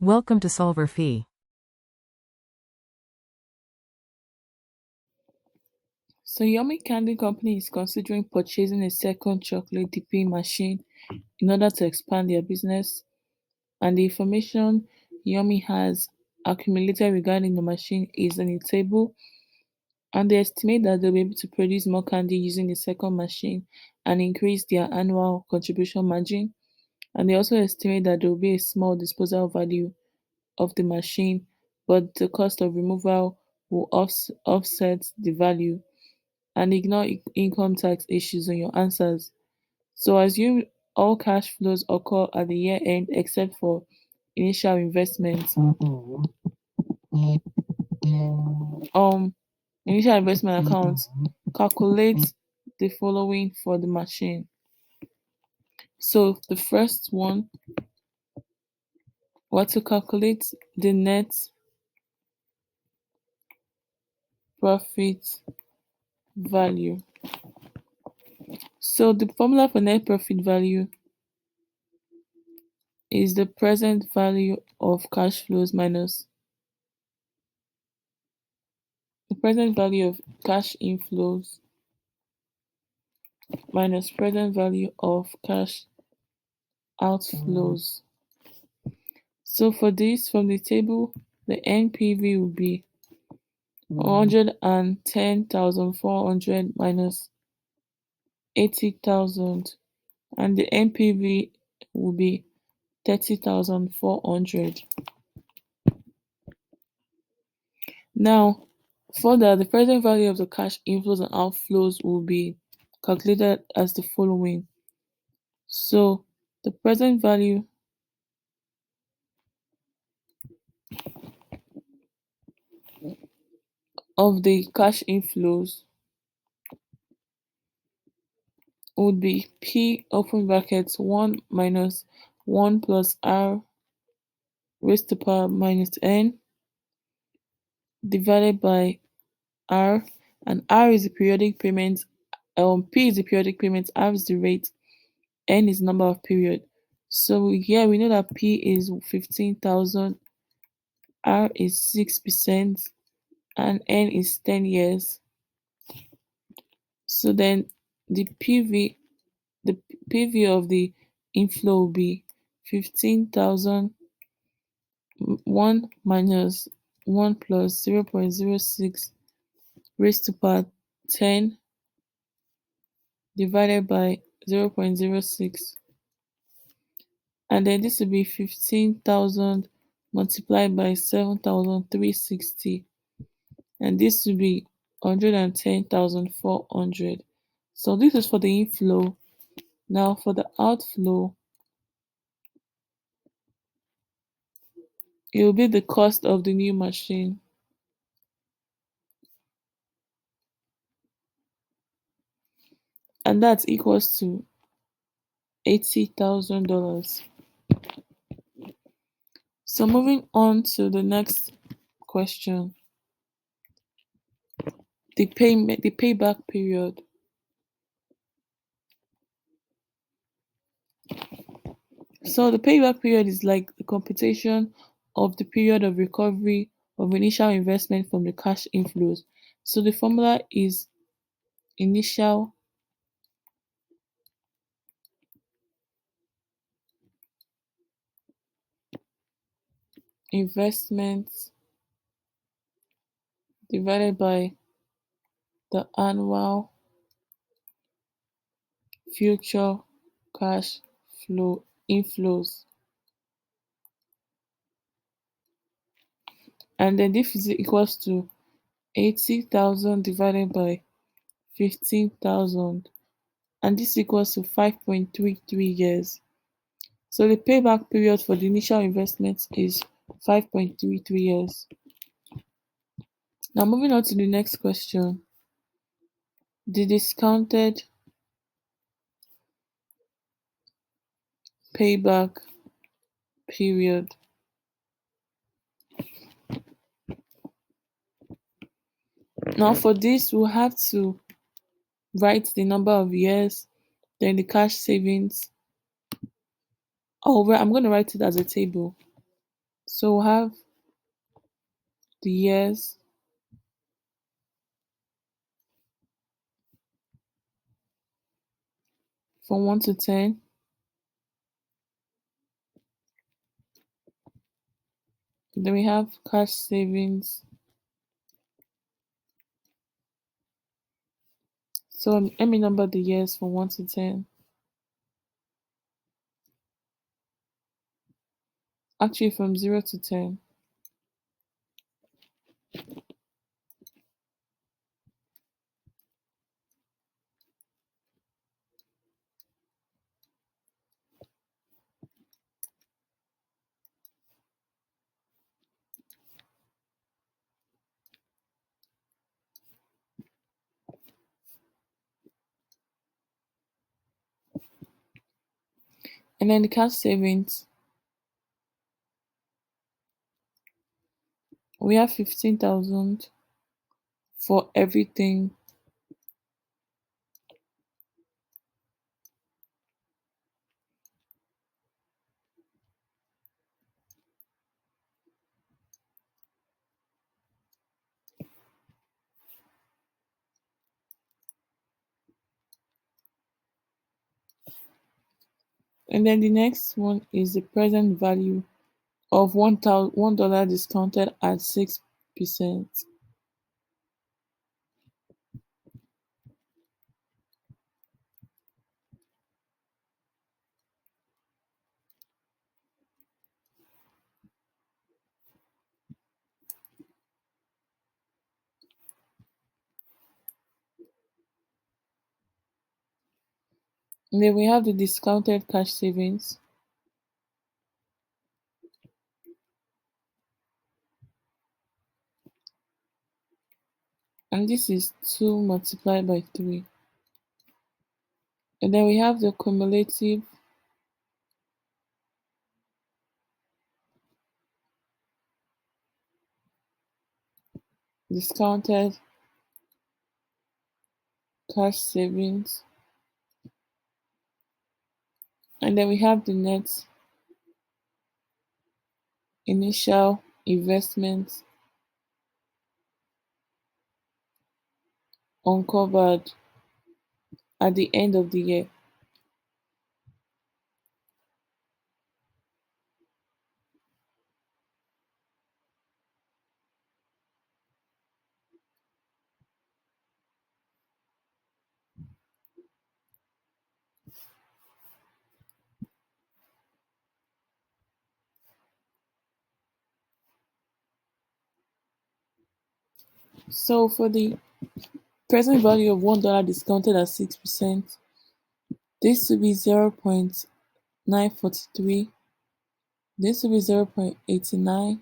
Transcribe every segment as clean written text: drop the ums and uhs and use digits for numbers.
Welcome to solverfy. So Yummy Candy Company is considering purchasing a second chocolate dipping machine in order to expand their business, and the information Yummy has accumulated regarding the machine is in a table, and they estimate that they'll be able to produce more candy using the second machine and increase their annual contribution margin. And they also estimate that there will be a small disposal value of the machine, but the cost of removal will offset the value, and ignore income tax issues on your answers. So assume all cash flows occur at the year end except for initial investment. Um Initial investment account. Calculate the following for the machine. So the first one, we to calculate the net profit value. So the formula for net profit value is the present value of cash flows minus the present value of cash inflows minus present value of cash outflows. So for this, from the table, the NPV will be 110,400 minus 80,000, and the NPV will be 30,400. Now, further, the present value of the cash inflows and outflows will be calculated as the following. So the present value of the cash inflows would be P open brackets 1 minus 1 plus R raised to power minus N divided by R, and R is the periodic payment, P is the periodic payment, R is the rate, N is number of period. So here we know that P is 15,000, R is 6%, and N is 10 years. So then the PV the PV of the inflow will be 15,000 1 minus 1 plus 0.06 raised to power 10 divided by 0.06, and then this will be 15,000 multiplied by 7,360, and this will be 110,400. So this is for the inflow. Now for the outflow, it will be the cost of the new machine, and that's equals to $80,000. So moving on to the next question, the payback period. So the payback period is like the computation of the period of recovery of initial investment from the cash inflows. So the formula is initial investment divided by the annual future cash flow inflows, and then this is equals to 80,000 divided by 15,000, and this equals to 5.33 years. So the payback period for the initial investment is 5.33 years. Now moving on to the next question. The discounted payback period. Now for this, we'll have to write the number of years, then the cash savings. Oh, well, I'm going to write it as a table. So we'll have the years from 1 to 10. Then we have cash savings. So let me number the years from 1 to 10. Actually, from 0 to 10. And then the cash savings, we have 15,000 for everything. And then the next one is the present value of $1 discounted at 6%. And then we have the discounted cash savings, and this is 2 multiplied by 3. And then we have the cumulative discounted cash savings, and then we have the net initial investment uncovered at the end of the year. So for the present value of $1 discounted at 6%, this will be 0.943, this will be 0.89,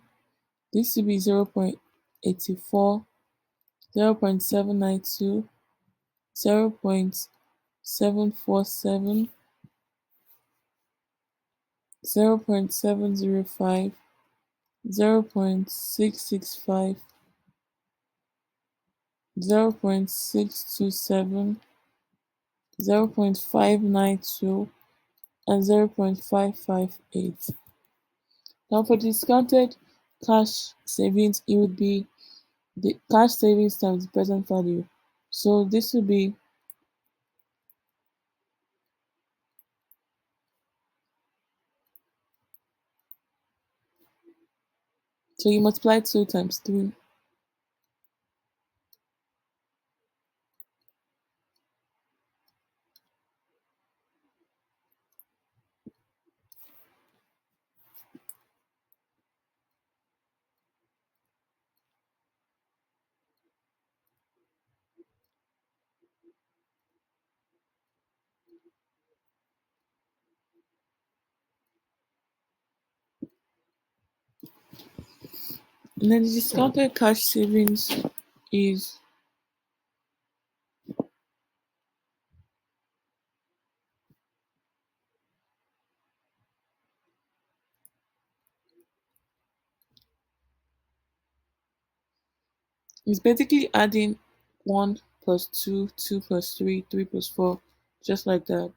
this will be 0.84, 0.792, 0.747, 0.705, 0.665, 0.627, 0.592, and 0.558. Now for discounted cash savings, it would be the cash savings times the present value. So this will be, so you multiply 2 times 3. And then the discounted cash savings is basically adding 1 plus 2, 2 plus 3, 3 plus 4, just like that.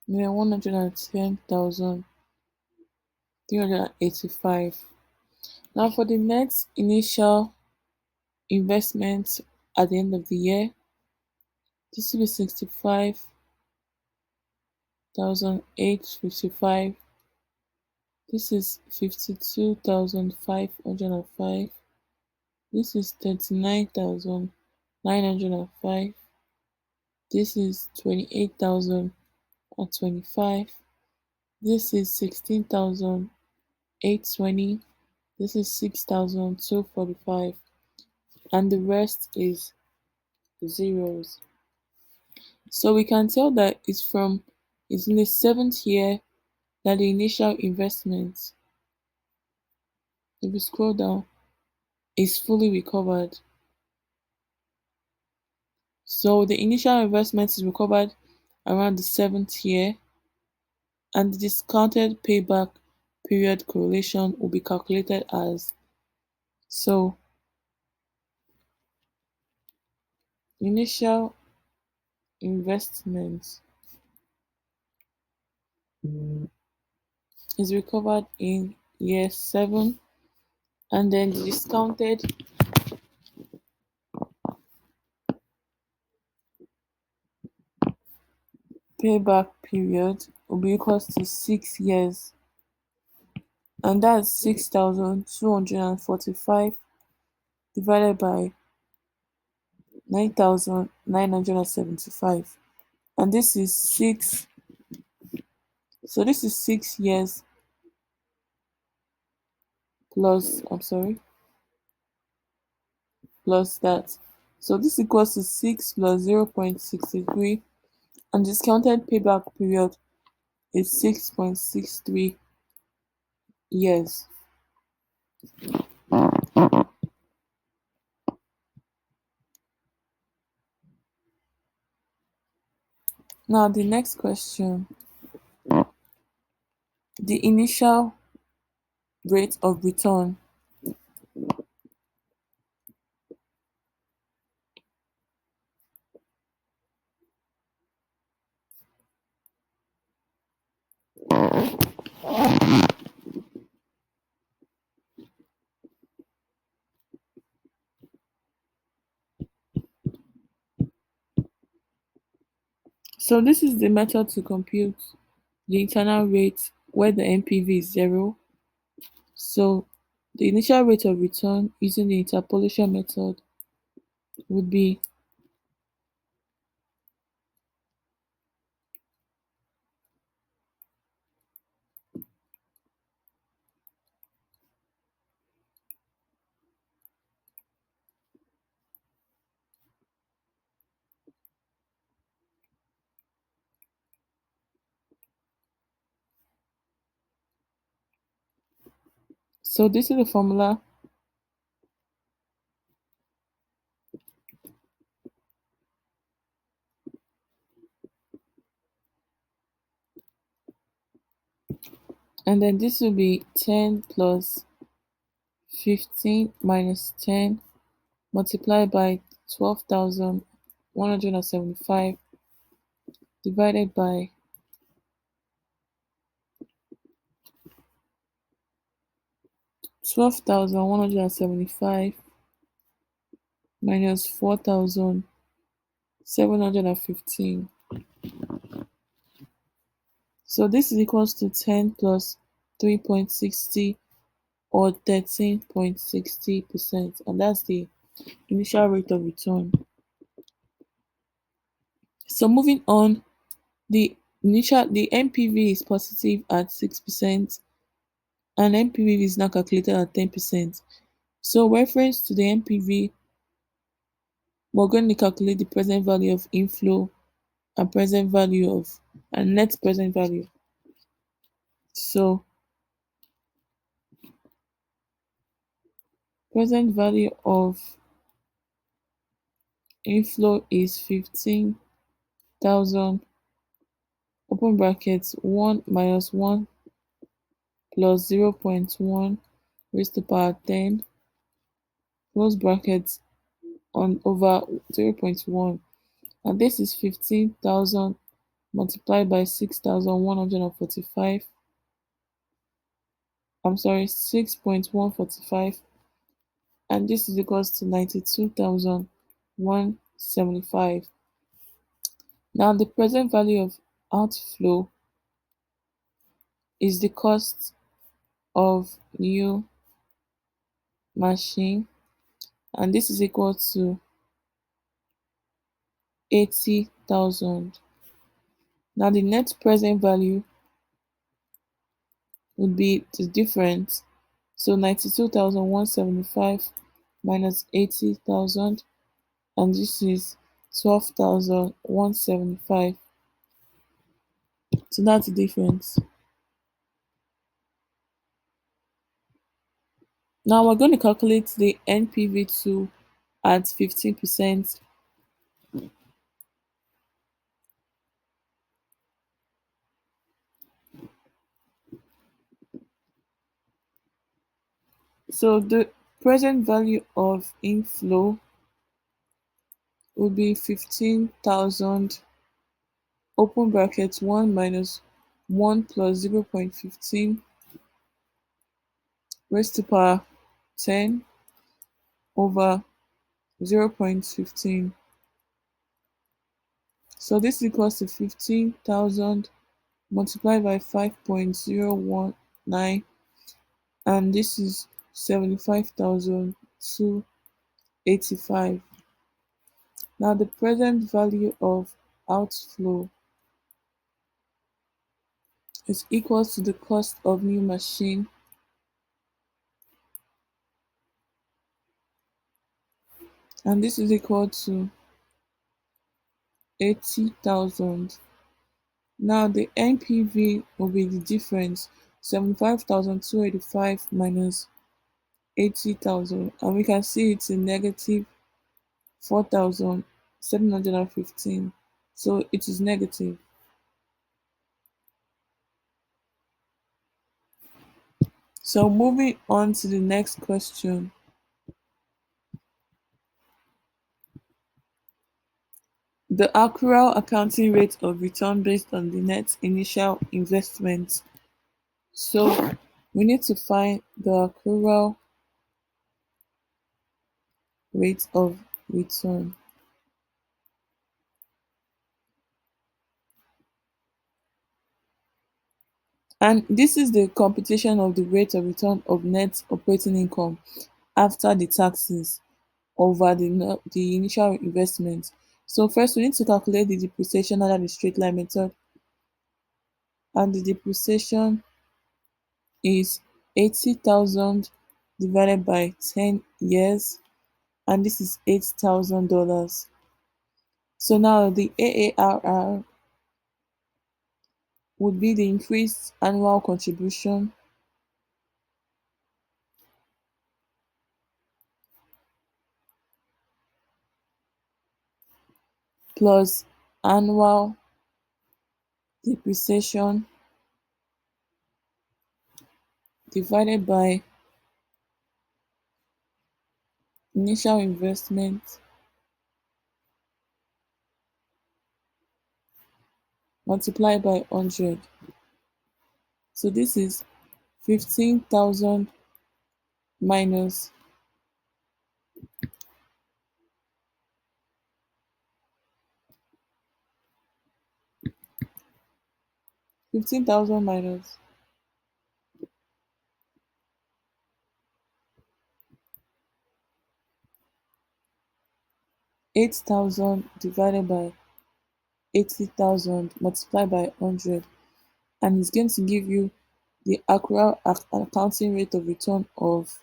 $110,385. Now for the net initial investment at the end of the year, this will be 65,855. This is 52,505. This is 39,905. This is 28,025. This is 16,820. This is 6,245. And the rest is zeros. So we can tell that it's in the seventh year that the initial investment, if you scroll down, is fully recovered. So the initial investment is recovered around the seventh year, and the discounted payback period correlation will be calculated as so initial investment is recovered in year 7, and then the discounted payback period will be equals to 6 years, and that's 6,245 divided by 9,975, and this is 6 years plus, plus that. So this equals to 6 plus 0.63, and discounted payback period is 6.63 years. Now the next question, the initial rate of return. So this is the method to compute the internal rate where the NPV is 0. So the initial rate of return using the interpolation method would be so this is the formula, and then this will be 10 plus 15 minus 10 multiplied by 12,175 divided by 12,175 minus 4,715. So this is equals to 10 plus 3.60 or 13.60%, and that's the initial rate of return. So moving on, the NPV is positive at 6% and NPV is now calculated at 10%. So reference to the NPV, we're going to calculate the present value of inflow and present value of and net present value. So present value of inflow is 15,000 open brackets 1 minus 1 plus 0.1 raised to power 10 close brackets on over 0.1, and this is 15,000 multiplied by 6,145. I'm sorry, 6.145, and this is equals to 92,175. Now the present value of outflow is the cost of new machine, and this is equal to 80,000. Now the net present value would be the difference. So 92,175 minus 80,000, and this is 12,175. So that's the difference. Now we're going to calculate the NPV2 at 15%. So the present value of inflow would be 15,000 open brackets 1 minus 1 plus 0.15 raised to power 10 over 0.15. So this equals to 15,000 multiplied by 5.019, and this is 75,285. Now the present value of outflow is equal to the cost of new machine, and this is equal to 80,000. Now the NPV will be the difference, 75,285 minus 80,000, and we can see it's a negative 4,715. So it is negative. So moving on to the next question. The accrual accounting rate of return based on the net initial investment. So we need to find the accrual rate of return. And this is the computation of the rate of return of net operating income after the taxes over the initial investment. So first we need to calculate the depreciation under the straight line method, and the depreciation is 80,000 divided by 10 years, and this is $8,000. So now the AARR would be the increased annual contribution plus annual depreciation divided by initial investment multiplied by 100. So this is 15,000 minus 15,000 minus 8,000 divided by 80,000 multiplied by 100, and it's going to give you the accurate accounting rate of return of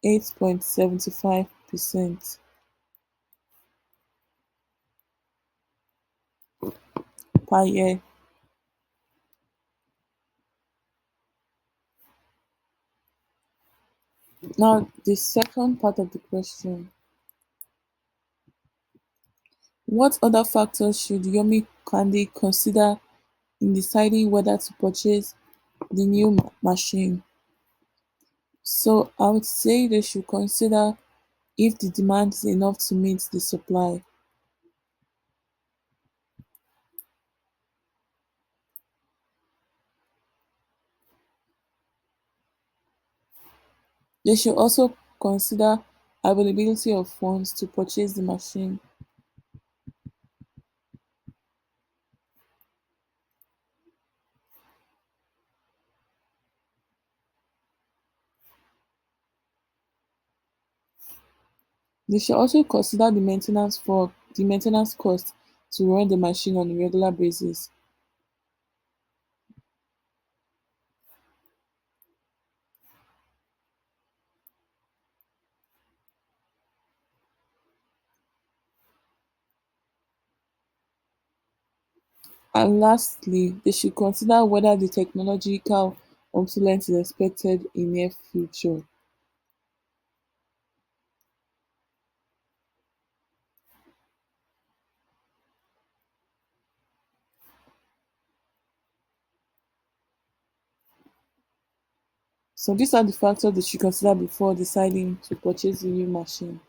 8.75% per year. Now, the second part of the question: what other factors should Yomi Candy consider in deciding whether to purchase the new machine? So, I would say they should consider if the demand is enough to meet the supply. They should also consider availability of funds to purchase the machine. They should also consider the maintenance cost to run the machine on a regular basis. And lastly, they should consider whether the technological obsolescence is expected in near future. So these are the factors they should consider before deciding to purchase a new machine.